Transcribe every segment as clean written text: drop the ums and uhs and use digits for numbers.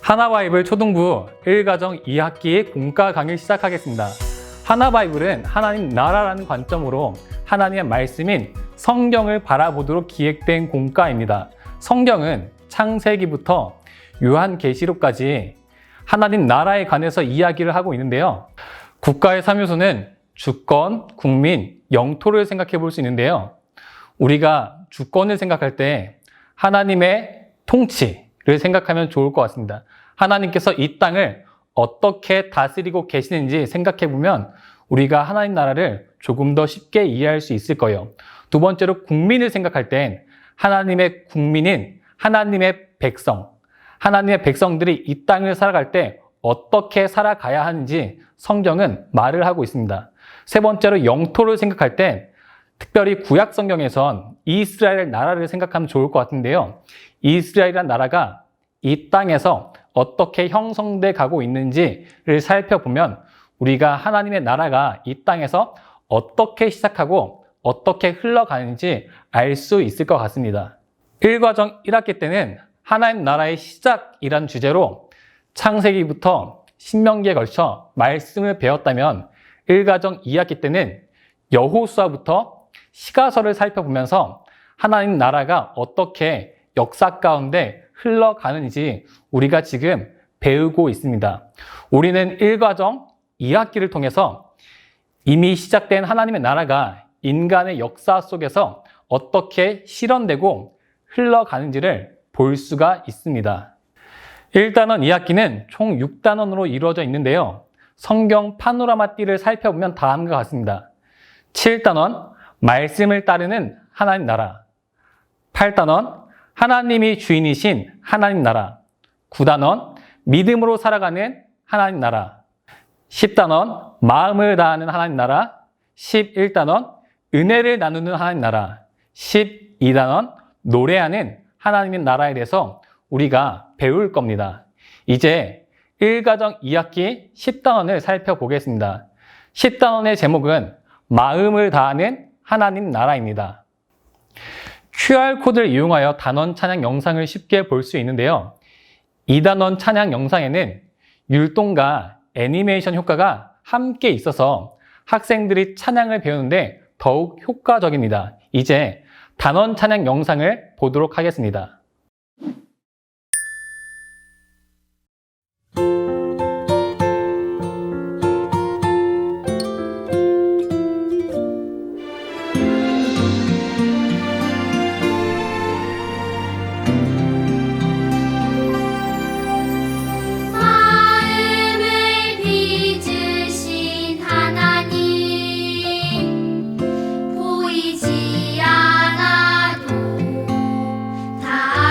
하나바이블 초등부 1과정 2학기 공과 강의 시작하겠습니다. 하나바이블은 하나님 나라라는 관점으로 하나님의 말씀인 성경을 바라보도록 기획된 공과입니다. 성경은 창세기부터 요한계시록까지 하나님 나라에 관해서 이야기를 하고 있는데요. 국가의 3요소는 주권, 국민, 영토를 생각해 볼 수 있는데요. 우리가 주권을 생각할 때 하나님의 통치를 생각하면 좋을 것 같습니다. 하나님께서 이 땅을 어떻게 다스리고 계시는지 생각해 보면 우리가 하나님 나라를 조금 더 쉽게 이해할 수 있을 거예요. 두 번째로 국민을 생각할 땐 하나님의 국민인 하나님의 백성, 하나님의 백성들이 이 땅을 살아갈 때 어떻게 살아가야 하는지 성경은 말을 하고 있습니다. 세 번째로 영토를 생각할 때 특별히 구약 성경에선 이스라엘 나라를 생각하면 좋을 것 같은데요. 이스라엘이라는 나라가 이 땅에서 어떻게 형성돼 가고 있는지를 살펴보면 우리가 하나님의 나라가 이 땅에서 어떻게 시작하고 어떻게 흘러가는지 알 수 있을 것 같습니다. 1과정 1학기 때는 하나님 나라의 시작이란 주제로 창세기부터 신명기에 걸쳐 말씀을 배웠다면 1과정 2학기 때는 여호수아부터 시가서를 살펴보면서 하나님 나라가 어떻게 역사 가운데 흘러가는지 우리가 지금 배우고 있습니다. 우리는 1과정 2학기를 통해서 이미 시작된 하나님의 나라가 인간의 역사 속에서 어떻게 실현되고 흘러가는지를 볼 수가 있습니다. 1단원 2학기는 총 6단원으로 이루어져 있는데요. 성경 파노라마 띠를 살펴보면 다음과 같습니다. 7단원 말씀을 따르는 하나님 나라, 8단원 하나님이 주인이신 하나님 나라, 9단원 믿음으로 살아가는 하나님 나라, 10단원 마음을 다하는 하나님 나라, 11단원 은혜를 나누는 하나님 나라, 12단원 노래하는 하나님의 나라에 대해서 우리가 배울 겁니다. 이제 1과정 2학기 10단원을 살펴보겠습니다. 10단원의 제목은 마음을 다하는 하나님 나라입니다. QR코드를 이용하여 단원 찬양 영상을 쉽게 볼 수 있는데요. 2단원 찬양 영상에는 율동과 애니메이션 효과가 함께 있어서 학생들이 찬양을 배우는데 더욱 효과적입니다. 이제 단원 찬양 영상을 보도록 하겠습니다. 보이지 않아도 다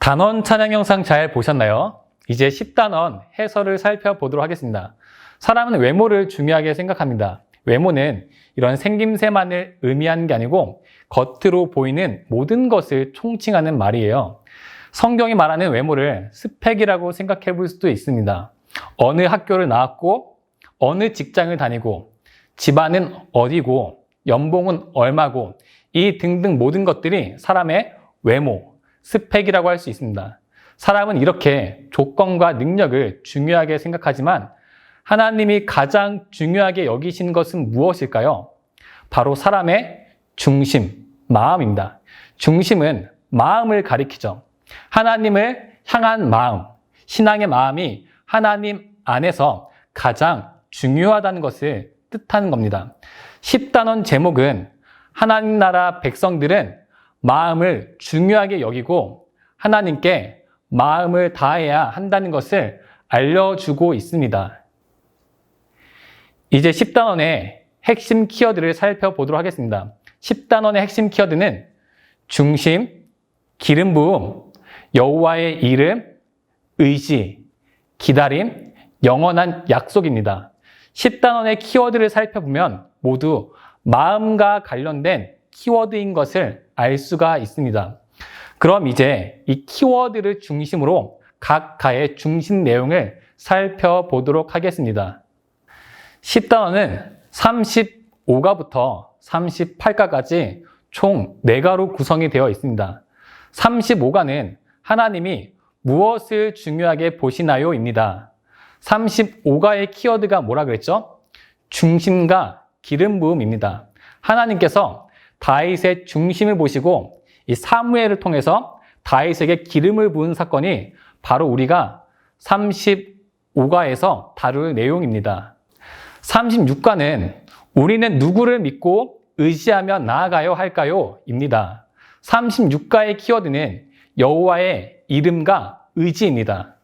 단원 찬양 영상 잘 보셨나요? 이제 10단원 해설을 살펴보도록 하겠습니다. 사람은 외모를 중요하게 생각합니다. 외모는 이런 생김새만을 의미하는 게 아니고 겉으로 보이는 모든 것을 총칭하는 말이에요. 성경이 말하는 외모를 스펙이라고 생각해 볼 수도 있습니다. 어느 학교를 나왔고, 어느 직장을 다니고, 집안은 어디고, 연봉은 얼마고, 이 등등 모든 것들이 사람의 외모, 스펙이라고 할 수 있습니다. 사람은 이렇게 조건과 능력을 중요하게 생각하지만 하나님이 가장 중요하게 여기신 것은 무엇일까요? 바로 사람의 중심, 마음입니다. 중심은 마음을 가리키죠. 하나님을 향한 마음, 신앙의 마음이 하나님 안에서 가장 중요하다는 것을 뜻하는 겁니다. 10단원 제목은 하나님 나라 백성들은 마음을 중요하게 여기고 하나님께 마음을 다해야 한다는 것을 알려주고 있습니다. 이제 10단원의 핵심 키워드를 살펴보도록 하겠습니다. 10단원의 핵심 키워드는 중심, 기름 부음, 여호와의 이름, 의지, 기다림, 영원한 약속입니다. 10단원의 키워드를 살펴보면 모두 마음과 관련된 키워드인 것을 알 수가 있습니다. 그럼 이제 이 키워드를 중심으로 각가의 중심 내용을 살펴보도록 하겠습니다. 10단원은 35가부터 38가까지 총 4가로 구성이 되어 있습니다. 35가는 하나님이 무엇을 중요하게 보시나요? 입니다. 35가의 키워드가 뭐라 그랬죠? 중심과 기름 부음입니다. 하나님께서 다윗의 중심을 보시고 이 사무엘을 통해서 다윗에게 기름을 부은 사건이 바로 우리가 35가에서 다룰 내용입니다. 36가는 우리는 누구를 믿고 의지하며 나아가야 할까요? 입니다. 36가의 키워드는 여호와의 이름과 의지입니다.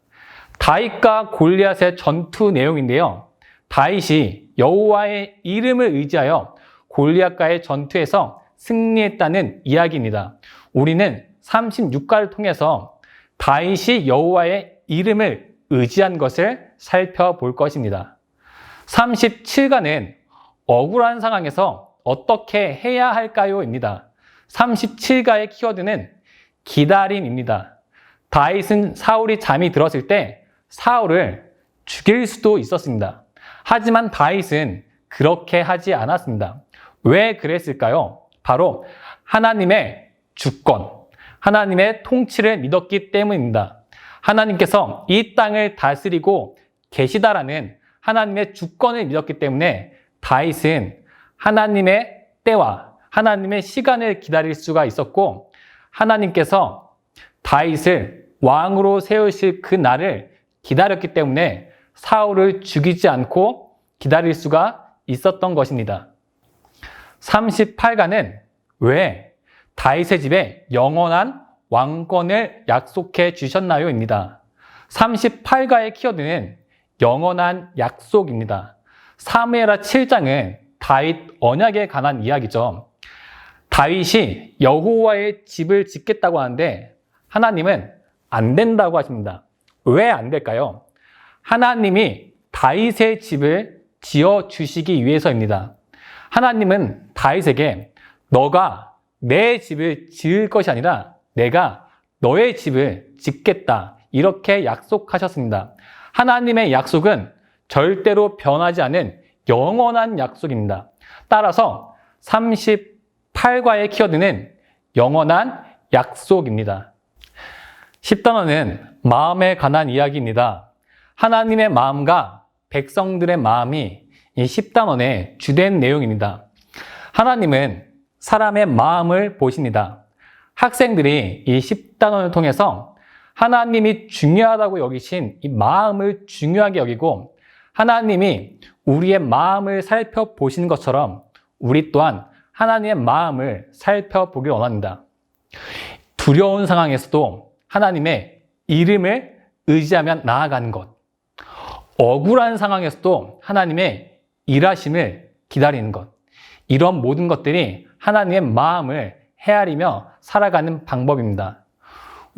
다윗과 골리앗의 전투 내용인데요. 다윗이 여호와의 이름을 의지하여 골리앗과의 전투에서 승리했다는 이야기입니다. 우리는 36가를 통해서 다윗이 여호와의 이름을 의지한 것을 살펴볼 것입니다. 37가는 억울한 상황에서 어떻게 해야 할까요? 입니다. 37가의 키워드는 기다림입니다. 다윗은 사울이 잠이 들었을 때 사울을 죽일 수도 있었습니다. 하지만 다윗은 그렇게 하지 않았습니다. 왜 그랬을까요? 바로 하나님의 주권, 하나님의 통치를 믿었기 때문입니다. 하나님께서 이 땅을 다스리고 계시다라는 하나님의 주권을 믿었기 때문에 다윗은 하나님의 때와 하나님의 시간을 기다릴 수가 있었고 하나님께서 다윗을 왕으로 세우실 그 날을 기다렸기 때문에 사울을 죽이지 않고 기다릴 수가 있었던 것입니다. 38가는 왜 다윗의 집에 영원한 왕권을 약속해 주셨나요? 입니다. 38가의 키워드는 영원한 약속입니다. 사무엘하 7장은 다윗 언약에 관한 이야기죠. 다윗이 여호와의 집을 짓겠다고 하는데 하나님은 안 된다고 하십니다. 왜 안 될까요? 하나님이 다윗의 집을 지어주시기 위해서입니다. 하나님은 다윗에게 너가 내 집을 지을 것이 아니라 내가 너의 집을 짓겠다 이렇게 약속하셨습니다. 하나님의 약속은 절대로 변하지 않은 영원한 약속입니다. 따라서 38가의 키워드는 영원한 약속입니다. 10단원은 마음에 관한 이야기입니다. 하나님의 마음과 백성들의 마음이 이 10단원의 주된 내용입니다. 하나님은 사람의 마음을 보십니다. 학생들이 이 10단원을 통해서 하나님이 중요하다고 여기신 이 마음을 중요하게 여기고 하나님이 우리의 마음을 살펴보시는 것처럼 우리 또한 하나님의 마음을 살펴보길 원합니다. 두려운 상황에서도 하나님의 이름을 의지하며 나아가는 것, 억울한 상황에서도 하나님의 일하심을 기다리는 것, 이런 모든 것들이 하나님의 마음을 헤아리며 살아가는 방법입니다.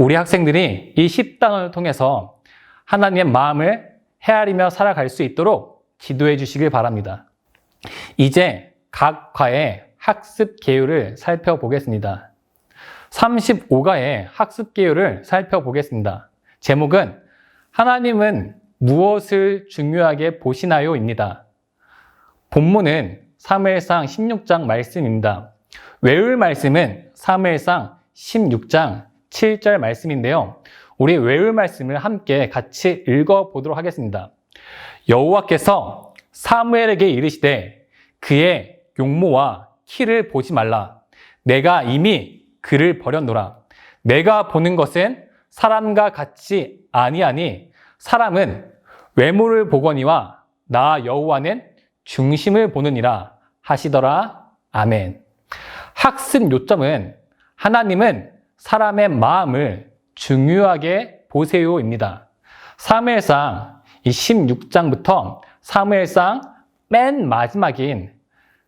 우리 학생들이 이 10단원을 통해서 하나님의 마음을 헤아리며 살아갈 수 있도록 기도해 주시길 바랍니다. 이제 각 과의 학습 계율을 살펴보겠습니다. 35과의 학습 계율을 살펴보겠습니다. 제목은 하나님은 무엇을 중요하게 보시나요? 입니다. 본문은 사무엘상 16장 말씀입니다. 외울 말씀은 사무엘상 16장 7절 말씀인데요. 우리 외울 말씀을 함께 같이 읽어보도록 하겠습니다. 여호와께서 사무엘에게 이르시되 그의 용모와 키를 보지 말라. 내가 이미 그를 버렸노라. 내가 보는 것은 사람과 같이 아니하니 사람은 외모를 보거니와 나 여호와는 중심을 보느니라 하시더라. 아멘. 학습 요점은 하나님은 사람의 마음을 중요하게 보세요입니다. 사무엘상 16장부터 사무엘상 맨 마지막인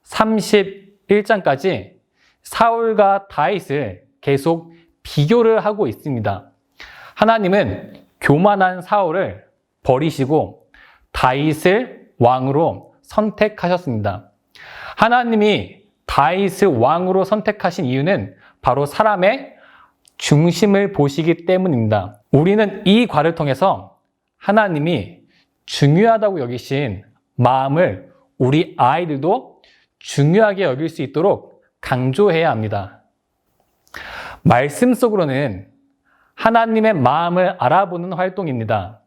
31장까지 사울과 다윗을 계속 비교를 하고 있습니다. 하나님은 교만한 사울을 버리시고 다윗을 왕으로 선택하셨습니다. 하나님이 다윗을 왕으로 선택하신 이유는 바로 사람의 중심을 보시기 때문입니다. 우리는 이 과를 통해서 하나님이 중요하다고 여기신 마음을 우리 아이들도 중요하게 여길 수 있도록 강조해야 합니다. 말씀 속으로는 하나님의 마음을 알아보는 활동입니다.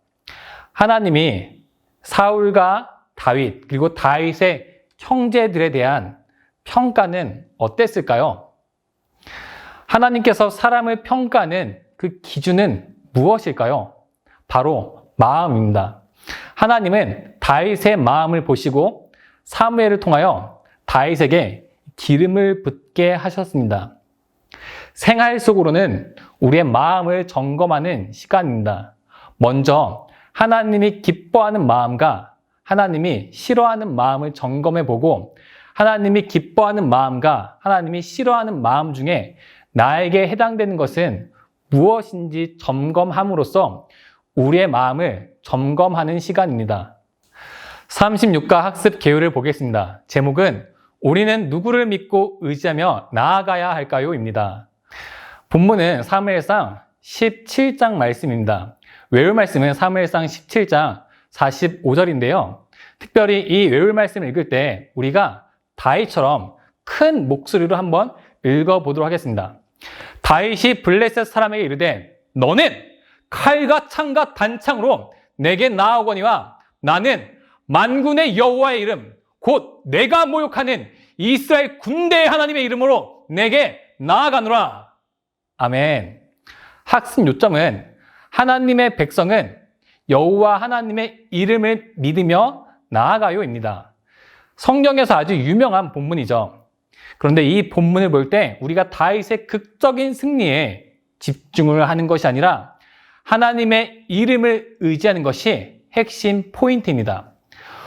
하나님이 사울과 다윗 그리고 다윗의 형제들에 대한 평가는 어땠을까요? 하나님께서 사람을 평가하는 그 기준은 무엇일까요? 바로 마음입니다. 하나님은 다윗의 마음을 보시고 사무엘을 통하여 다윗에게 기름을 붓게 하셨습니다. 생활 속으로는 우리의 마음을 점검하는 시간입니다. 먼저 하나님이 기뻐하는 마음과 하나님이 싫어하는 마음을 점검해 보고 하나님이 기뻐하는 마음과 하나님이 싫어하는 마음 중에 나에게 해당되는 것은 무엇인지 점검함으로써 우리의 마음을 점검하는 시간입니다. 36과 학습 계율을 보겠습니다. 제목은 우리는 누구를 믿고 의지하며 나아가야 할까요? 입니다. 본문은 사무엘상 17장 말씀입니다. 외울 말씀은 사무엘상 17장 45절인데요. 특별히 이 외울 말씀을 읽을 때 우리가 다윗처럼 큰 목소리로 한번 읽어보도록 하겠습니다. 다윗이 블레셋 사람에게 이르되 너는 칼과 창과 단창으로 내게 나아오거니와 나는 만군의 여호와의 이름 곧 내가 모욕하는 이스라엘 군대의 하나님의 이름으로 내게 나아가노라. 아멘. 학습 요점은 하나님의 백성은 여호와 하나님의 이름을 믿으며 나아가요입니다. 성경에서 아주 유명한 본문이죠. 그런데 이 본문을 볼 때 우리가 다윗의 극적인 승리에 집중을 하는 것이 아니라 하나님의 이름을 의지하는 것이 핵심 포인트입니다.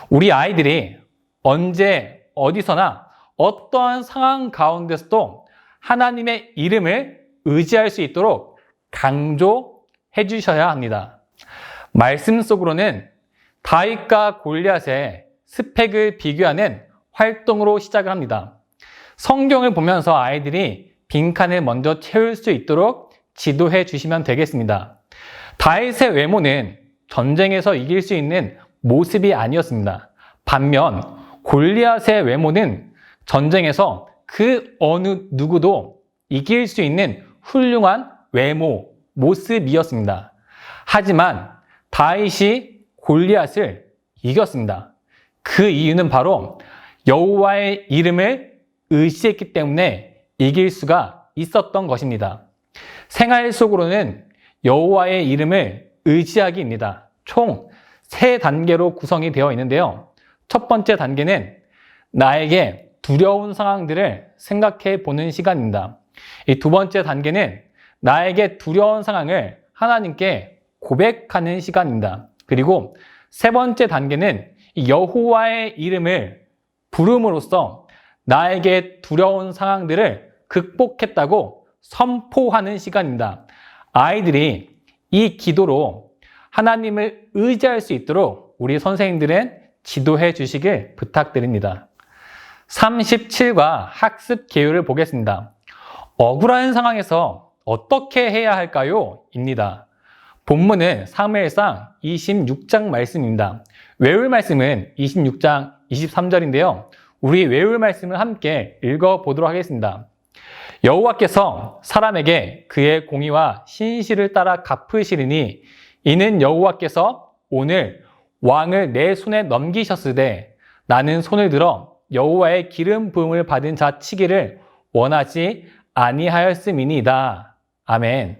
우리 아이들이 언제 어디서나 어떠한 상황 가운데서도 하나님의 이름을 의지할 수 있도록 강조해 주셔야 합니다. 말씀 속으로는 다윗과 골리앗의 스펙을 비교하는 활동으로 시작을 합니다. 성경을 보면서 아이들이 빈칸을 먼저 채울 수 있도록 지도해 주시면 되겠습니다. 다윗의 외모는 전쟁에서 이길 수 있는 모습이 아니었습니다. 반면 골리앗의 외모는 전쟁에서 그 어느 누구도 이길 수 있는 훌륭한 외모, 모습이었습니다. 하지만 다윗이 골리앗을 이겼습니다. 그 이유는 바로 여호와의 이름을 의지했기 때문에 이길 수가 있었던 것입니다. 생활 속으로는 여호와의 이름을 의지하기입니다. 총 3단계로 구성이 되어 있는데요. 첫 번째 단계는 나에게 두려운 상황들을 생각해 보는 시간입니다. 이 두 번째 단계는 나에게 두려운 상황을 하나님께 고백하는 시간입니다. 그리고 세 번째 단계는 여호와의 이름을 부름으로써 나에게 두려운 상황들을 극복했다고 선포하는 시간입니다. 아이들이 이 기도로 하나님을 의지할 수 있도록 우리 선생님들은 지도해 주시길 부탁드립니다. 37과 학습 계율을 보겠습니다. 억울한 상황에서 어떻게 해야 할까요? 입니다. 본문은 사무엘상 26장 말씀입니다. 외울 말씀은 26장 23절인데요. 우리 외울 말씀을 함께 읽어보도록 하겠습니다. 여호와께서 사람에게 그의 공의와 신실을 따라 갚으시리니 이는 여호와께서 오늘 왕을 내 손에 넘기셨으되 나는 손을 들어 여호와의 기름 부음을 받은 자 치기를 원하지 아니하였음이니이다. 아멘.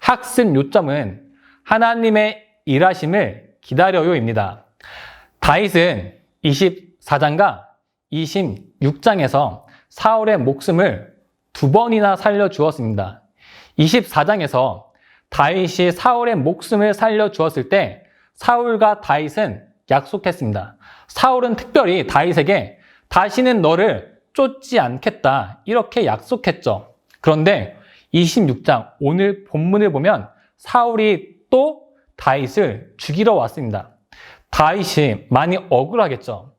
학습 요점은 하나님의 일하심을 기다려요입니다. 다윗은 24장과 26장에서 사울의 목숨을 2번이나 살려주었습니다. 24장에서 다윗이 사울의 목숨을 살려주었을 때 사울과 다윗은 약속했습니다. 사울은 특별히 다윗에게 다시는 너를 쫓지 않겠다 이렇게 약속했죠. 그런데 26장 오늘 본문을 보면 사울이 또 다윗을 죽이러 왔습니다. 다윗이 많이 억울하겠죠.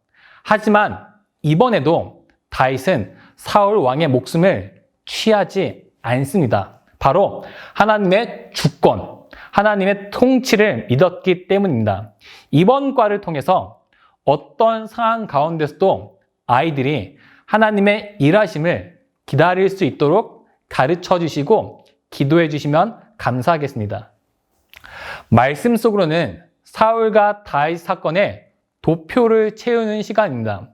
하지만 이번에도 다윗은 사울 왕의 목숨을 취하지 않습니다. 바로 하나님의 주권, 하나님의 통치를 믿었기 때문입니다. 이번 과를 통해서 어떤 상황 가운데서도 아이들이 하나님의 일하심을 기다릴 수 있도록 가르쳐 주시고 기도해 주시면 감사하겠습니다. 말씀 속으로는 사울과 다윗 사건의 도표를 채우는 시간입니다.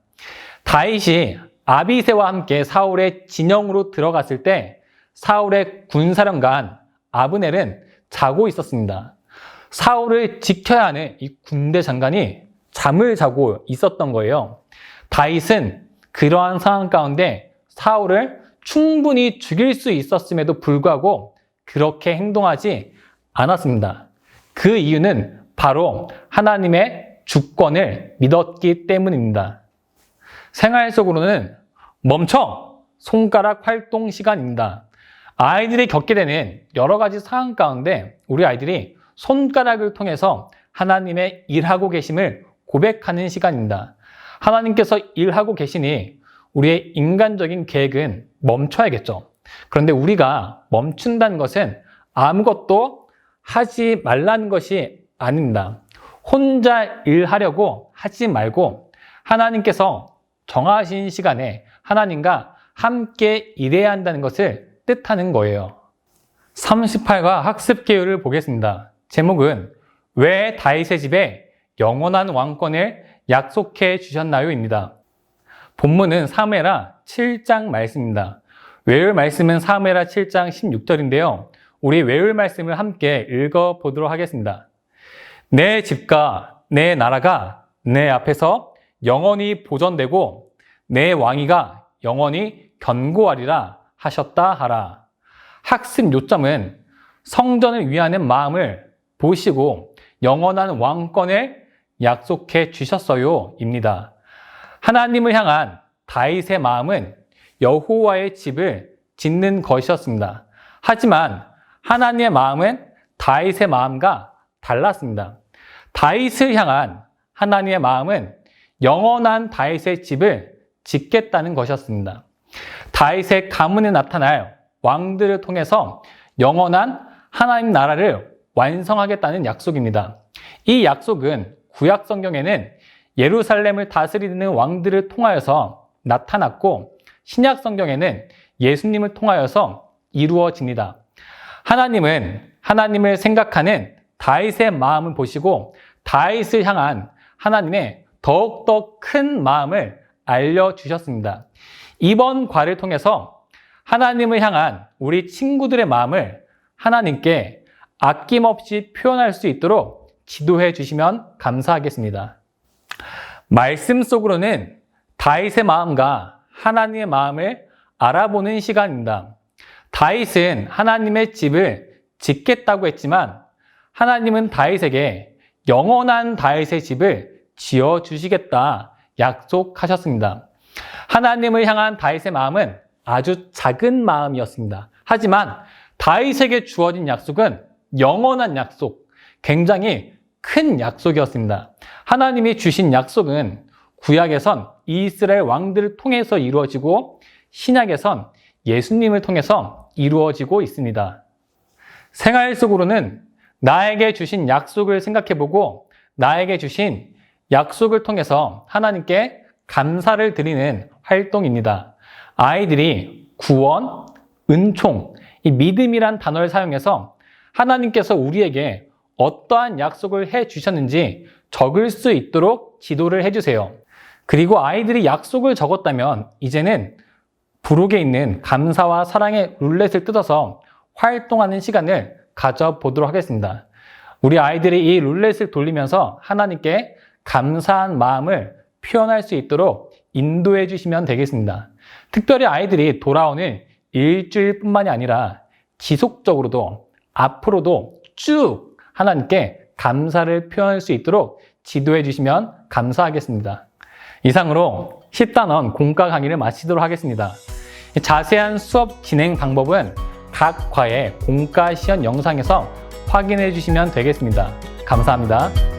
다윗이 아비새와 함께 사울의 진영으로 들어갔을 때 사울의 군사령관 아브넬은 자고 있었습니다. 사울을 지켜야 하는 이 군대 장관이 잠을 자고 있었던 거예요. 다윗은 그러한 상황 가운데 사울을 충분히 죽일 수 있었음에도 불구하고 그렇게 행동하지 않았습니다. 그 이유는 바로 하나님의 주권을 믿었기 때문입니다. 생활 속으로는 멈춰! 손가락 활동 시간입니다. 아이들이 겪게 되는 여러 가지 상황 가운데 우리 아이들이 손가락을 통해서 하나님의 일하고 계심을 고백하는 시간입니다. 하나님께서 일하고 계시니 우리의 인간적인 계획은 멈춰야겠죠. 그런데 우리가 멈춘다는 것은 아무것도 하지 말라는 것이 아닙니다. 혼자 일하려고 하지 말고 하나님께서 정하신 시간에 하나님과 함께 일해야 한다는 것을 뜻하는 거예요. 38과 학습 계율을 보겠습니다. 제목은 왜 다윗의 집에 영원한 왕권을 약속해 주셨나요? 입니다. 본문은 사무엘하 7장 말씀입니다. 외울 말씀은 사무엘하 7장 16절인데요. 우리 외울 말씀을 함께 읽어보도록 하겠습니다. 내 집과 내 나라가 내 앞에서 영원히 보존되고 내 왕위가 영원히 견고하리라 하셨다 하라. 학습 요점은 성전을 위하는 마음을 보시고 영원한 왕권을 약속해 주셨어요 입니다. 하나님을 향한 다윗의 마음은 여호와의 집을 짓는 것이었습니다. 하지만 하나님의 마음은 다윗의 마음과 달랐습니다. 다윗을 향한 하나님의 마음은 영원한 다윗의 집을 짓겠다는 것이었습니다. 다윗의 가문에 나타날 왕들을 통해서 영원한 하나님 나라를 완성하겠다는 약속입니다. 이 약속은 구약 성경에는 예루살렘을 다스리는 왕들을 통하여서 나타났고 신약 성경에는 예수님을 통하여서 이루어집니다. 하나님은 하나님을 생각하는 다윗의 마음을 보시고 다윗을 향한 하나님의 더욱더 큰 마음을 알려주셨습니다. 이번 과를 통해서 하나님을 향한 우리 친구들의 마음을 하나님께 아낌없이 표현할 수 있도록 지도해 주시면 감사하겠습니다. 말씀 속으로는 다윗의 마음과 하나님의 마음을 알아보는 시간입니다. 다윗은 하나님의 집을 짓겠다고 했지만 하나님은 다윗에게 영원한 다윗의 집을 지어주시겠다 약속하셨습니다. 하나님을 향한 다윗의 마음은 아주 작은 마음이었습니다. 하지만 다윗에게 주어진 약속은 영원한 약속, 굉장히 큰 약속이었습니다. 하나님이 주신 약속은 구약에선 이스라엘 왕들을 통해서 이루어지고 신약에선 예수님을 통해서 이루어지고 있습니다. 생활 속으로는 나에게 주신 약속을 생각해보고 나에게 주신 약속을 통해서 하나님께 감사를 드리는 활동입니다. 아이들이 구원, 은총, 이 믿음이란 단어를 사용해서 하나님께서 우리에게 어떠한 약속을 해 주셨는지 적을 수 있도록 지도를 해주세요. 그리고 아이들이 약속을 적었다면 이제는 부록에 있는 감사와 사랑의 룰렛을 뜯어서 활동하는 시간을 가져보도록 하겠습니다. 우리 아이들이 이 룰렛을 돌리면서 하나님께 감사한 마음을 표현할 수 있도록 인도해 주시면 되겠습니다. 특별히 아이들이 돌아오는 일주일뿐만이 아니라 지속적으로도 앞으로도 쭉 하나님께 감사를 표현할 수 있도록 지도해 주시면 감사하겠습니다. 이상으로 10단원 공과 강의를 마치도록 하겠습니다. 자세한 수업 진행 방법은 각 과의 공과 시연 영상에서 확인해 주시면 되겠습니다. 감사합니다.